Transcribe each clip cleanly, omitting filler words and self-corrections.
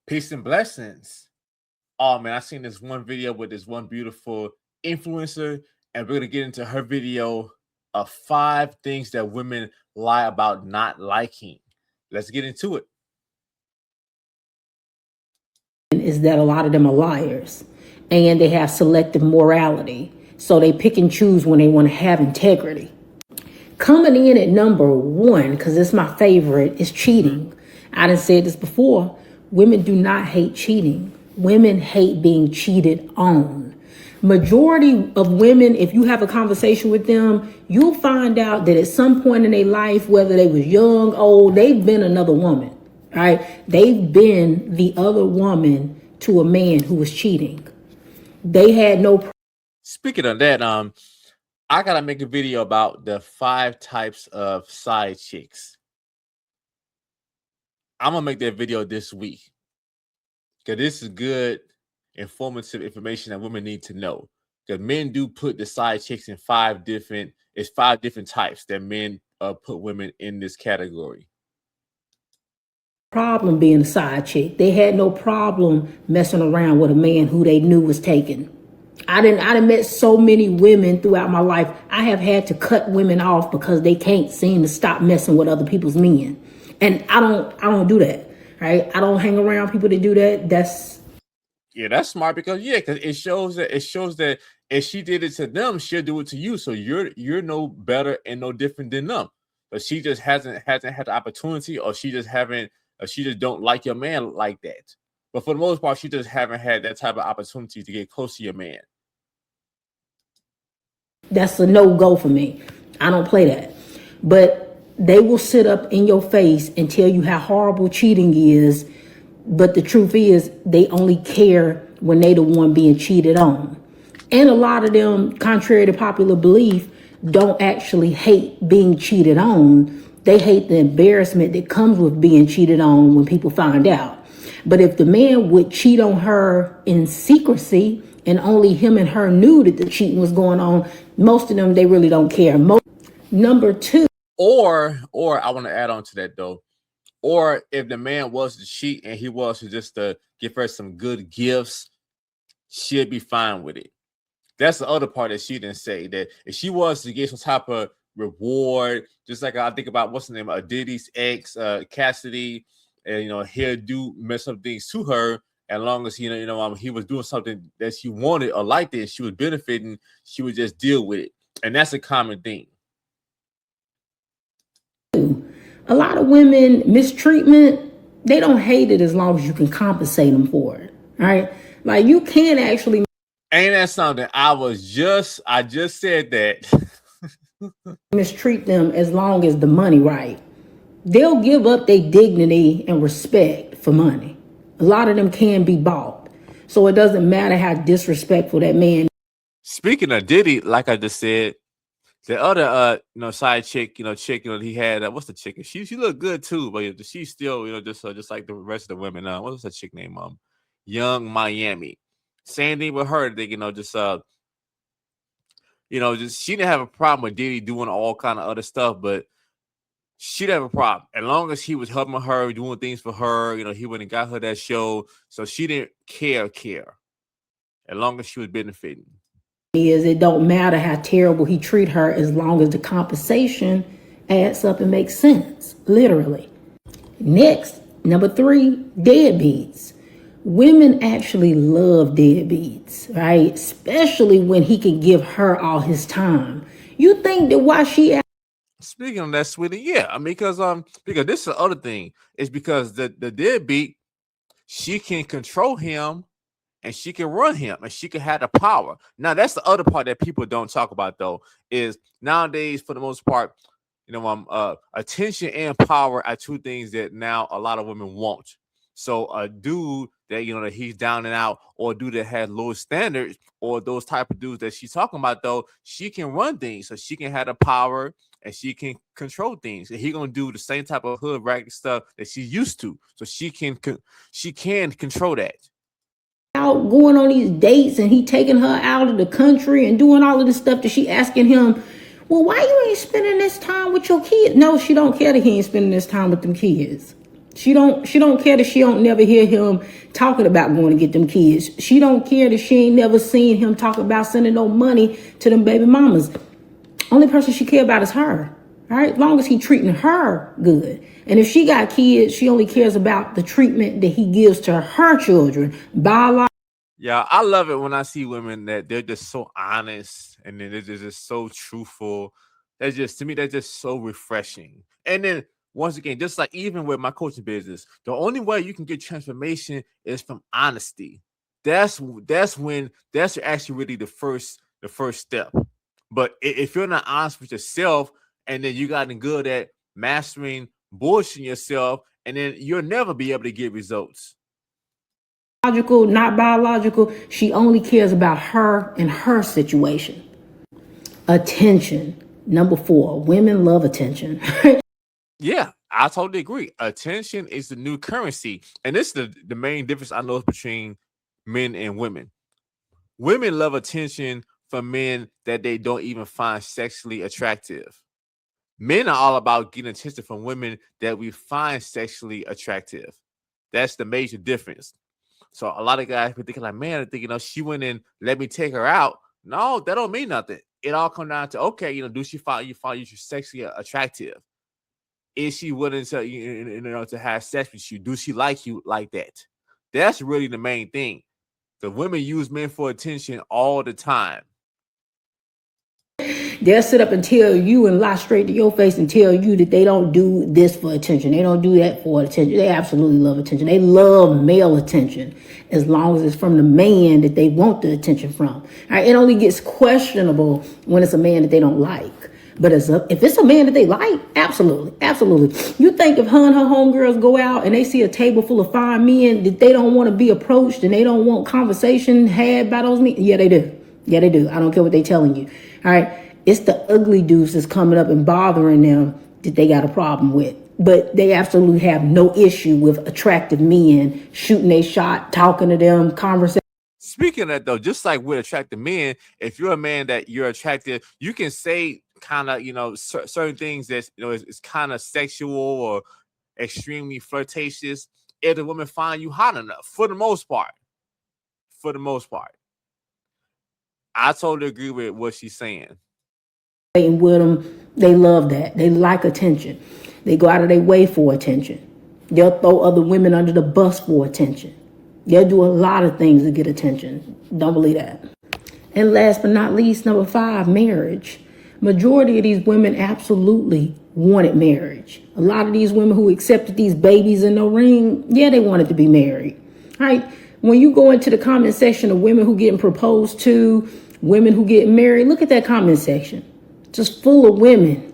Peace and blessings. Oh man, I seen this one video with this one beautiful influencer, and we're gonna get into her video of 5 things that women lie about not liking. Let's get into it. Is that a lot of them are liars and they have selective morality. So they pick and choose when they want to have integrity. Coming in at number 1, because it's my favorite, is cheating. I done said this before. Women do not hate cheating. Women hate being cheated on. Majority of women, if you have a conversation with them, you'll find out that at some point in their life, whether they was young, old, they've been another woman. Right? They've been the other woman to a man who was cheating. They had no. Speaking of that, I gotta make a video about the 5 types of side chicks. I'm gonna make that video this week because this is good, informative information that women need to know. Because men do put the side chicks in 5 different types that men put women in this category. Problem being a side chick. They had no problem messing around with a man who they knew was taken. I done met so many women throughout my life. I have had to cut women off because they can't seem to stop messing with other people's men. And I don't do that. Right? I don't hang around people that do that. That's smart because it shows that if she did it to them, she'll do it to you. So you're no better and no different than them. But she just hasn't had the opportunity, or she just don't like your man like that. But for the most part, she just haven't had that type of opportunity to get close to your man. That's a no-go for me. I don't play that. But they will sit up in your face and tell you how horrible cheating is. But the truth is, they only care when they the one being cheated on. And a lot of them, contrary to popular belief, don't actually hate being cheated on. They hate the embarrassment that comes with being cheated on when people find out. But if the man would cheat on her in secrecy and only him and her knew that the cheating was going on, most of them, they really don't care. Number 2. Or I want to add on to that though. Or if the man was to cheat and he was to just give her some good gifts, she'd be fine with it. That's the other part that she didn't say, that if she was to get some type of reward, just like I think about what's the name of Diddy's ex, Cassidy, and he'll do mess up things to her, as long as he was doing something that she wanted or liked it, and she was benefiting, she would just deal with it, and that's a common thing. A lot of women, mistreatment, they don't hate it as long as you can compensate them for it. Right? Like you can actually. Ain't that something? I just said that. Mistreat them as long as the money right. They'll give up their dignity and respect for money. A lot of them can be bought. So it doesn't matter how disrespectful that man. Speaking of Diddy, like I just said, the other side chick, he had what's the chick? She looked good too, but she's still just like the rest of the women. What's that chick name? Young Miami. Same thing with her. They just she didn't have a problem with Diddy doing all kind of other stuff, but she didn't have a problem as long as he was helping her, doing things for her. He went and got her that show, so she didn't care as long as she was benefiting. It don't matter how terrible he treat her as long as the compensation adds up and makes sense, literally. Next, number 3, deadbeats. Women actually love deadbeats, right? Especially when he can give her all his time. You think that why she... Speaking of that, sweetie, yeah, I mean, because this is the other thing. It's because the deadbeat, she can control him, and she can run him, and she can have the power. Now, that's the other part that people don't talk about, though, is nowadays, for the most part, attention and power are 2 things that now a lot of women want. So a dude that, that he's down and out, or a dude that has low standards, or those type of dudes that she's talking about, though, she can run things. So she can have the power, and she can control things. And he's going to do the same type of hood racket stuff that she's used to. So she can control that. Out going on these dates, and he taking her out of the country and doing all of this stuff that she asking him, well, why you ain't spending this time with your kids? No, she don't care that he ain't spending this time with them kids. She don't care that she don't never hear him talking about going to get them kids. She don't care that she ain't never seen him talk about sending no money to them baby mamas. Only person she care about is her. All right, as long as he treating her good. And if she got kids, she only cares about the treatment that he gives to her children. Yeah, I love it when I see women that they're just so honest and then they're just so truthful. That's just, to me, that's just so refreshing. And then once again, just like even with my coaching business, the only way you can get transformation is from honesty. That's actually really the first step. But if you're not honest with yourself, and then you gotten good at mastering bullshitting yourself, and then you'll never be able to get results. Biological, not biological, she only cares about her and her situation. Attention. Number 4, women love attention. Yeah, I totally agree. Attention is the new currency. And this is the main difference I know between men and women. Women love attention from men that they don't even find sexually attractive. Men are all about getting attention from women that we find sexually attractive. That's the major difference. So a lot of guys be thinking like, man, I think, she went and let me take her out. No, that don't mean nothing. It all comes down to, okay, do she find you sexually attractive? Is she willing to, to have sex with you? Do she like you like that? That's really the main thing. The women use men for attention all the time. They'll sit up and tell you and lie straight to your face and tell you that they don't do this for attention. They don't do that for attention. They absolutely love attention. They love male attention as long as it's from the man that they want the attention from. All right, it only gets questionable when it's a man that they don't like. But if it's a man that they like, absolutely, absolutely. You think if her and her homegirls go out and they see a table full of fine men that they don't want to be approached and they don't want conversation had by those men? Yeah, they do. Yeah, they do. I don't care what they telling you. All right. It's the ugly dudes that's coming up and bothering them that they got a problem with. But they absolutely have no issue with attractive men shooting a shot, talking to them, conversation. Speaking of that, though, just like with attractive men, if you're a man that you're attractive, you can say kind of, certain things that, is kind of sexual or extremely flirtatious if the woman find you hot enough, for the most part. For the most part. I totally agree with what she's saying. With them, they love that. They like attention. They go out of their way for attention. They'll throw other women under the bus for attention. They'll do a lot of things to get attention. Don't believe that. And last but not least, number 5, marriage. Majority of these women absolutely wanted marriage. A lot of these women who accepted these babies in the ring, yeah, they wanted to be married. All right. When you go into the comment section of women who getting proposed to, women who get married, look at that comment section. Just full of women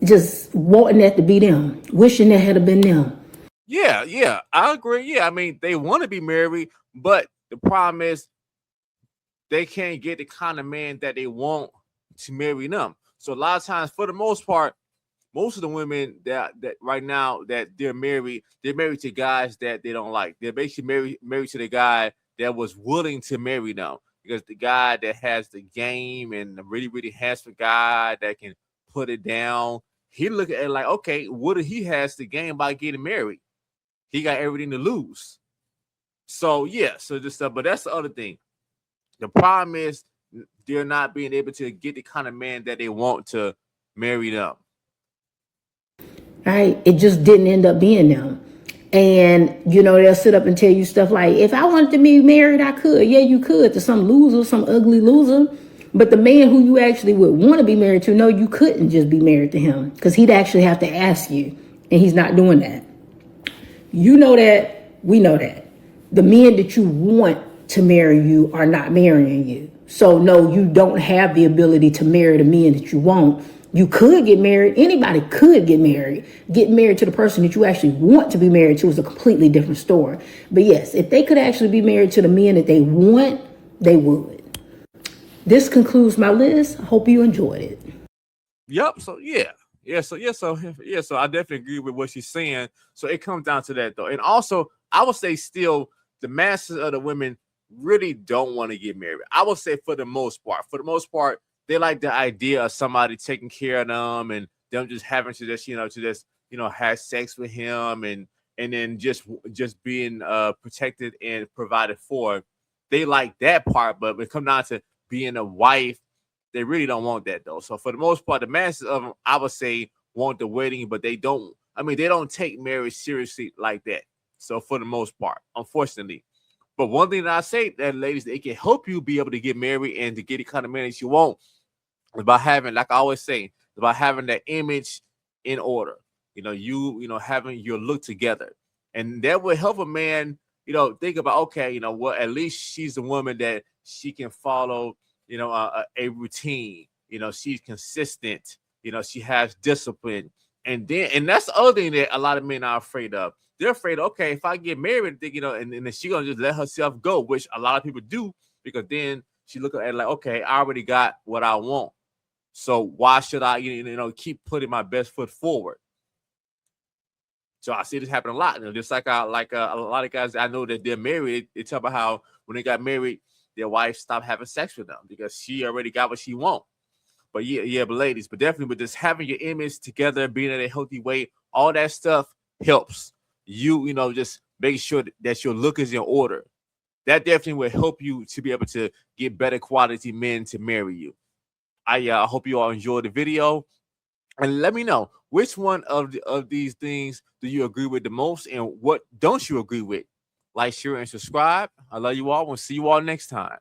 just wanting that to be them, wishing that had been them. Yeah, I agree. Yeah, I mean, they want to be married, but the problem is they can't get the kind of man that they want to marry them. So a lot of times, for the most part, most of the women that right now that they're married to guys that they don't like. They're basically married to the guy that was willing to marry them. Because the guy that has the game and a really, really handsome guy that can put it down, he look at it like, okay, what if he has the game by getting married? He got everything to lose. So, yeah, so this stuff. But that's the other thing. The problem is they're not being able to get the kind of man that they want to marry them. Right? It just didn't end up being them. And, they'll sit up and tell you stuff like, if I wanted to be married, I could. Yeah, you could, to some loser, some ugly loser. But the man who you actually would want to be married to, no, you couldn't just be married to him because he'd actually have to ask you. And he's not doing that. You know that. We know that. The men that you want to marry you are not marrying you. So, no, you don't have the ability to marry the men that you want. You could get married. Anybody could get married. Get married to the person that you actually want to be married to is a completely different story. But yes, if they could actually be married to the men that they want, they would. This concludes my list. I hope you enjoyed it. Yep. So So I definitely agree with what she's saying. So it comes down to that though. And also, I would say still the masses of the women really don't want to get married. I would say for the most part. They like the idea of somebody taking care of them and them just having to just, have sex with him and and then just being protected and provided for. They like that part, but when it comes down to being a wife, they really don't want that though. So for the most part, the masses of them, I would say, want the wedding, but they don't. I mean, they don't take marriage seriously like that. So for the most part, unfortunately. But one thing that I say that ladies, it can help you be able to get married and to get the kind of man that you want about having, like I always say, about having that image in order. Having your look together. And that will help a man, think about, okay, what, at least she's a woman that she can follow, a routine. She's consistent. She has discipline. And that's the other thing that a lot of men are afraid of. They're afraid, okay, if I get married, and then she's gonna just let herself go, which a lot of people do, because then she look at it like, okay, I already got what I want. So why should I, keep putting my best foot forward? So I see this happen a lot. Just like a lot of guys I know that they're married, they talk about how when they got married, their wife stopped having sex with them because she already got what she wants. But but ladies, but definitely with just having your image together, being in a healthy way, all that stuff helps. Just making sure that your look is in order. That definitely will help you to be able to get better quality men to marry you. I hope you all enjoyed the video, and let me know which one of these things do you agree with the most, and what don't you agree with. Like, share, and subscribe. I love you all. We'll see you all next time.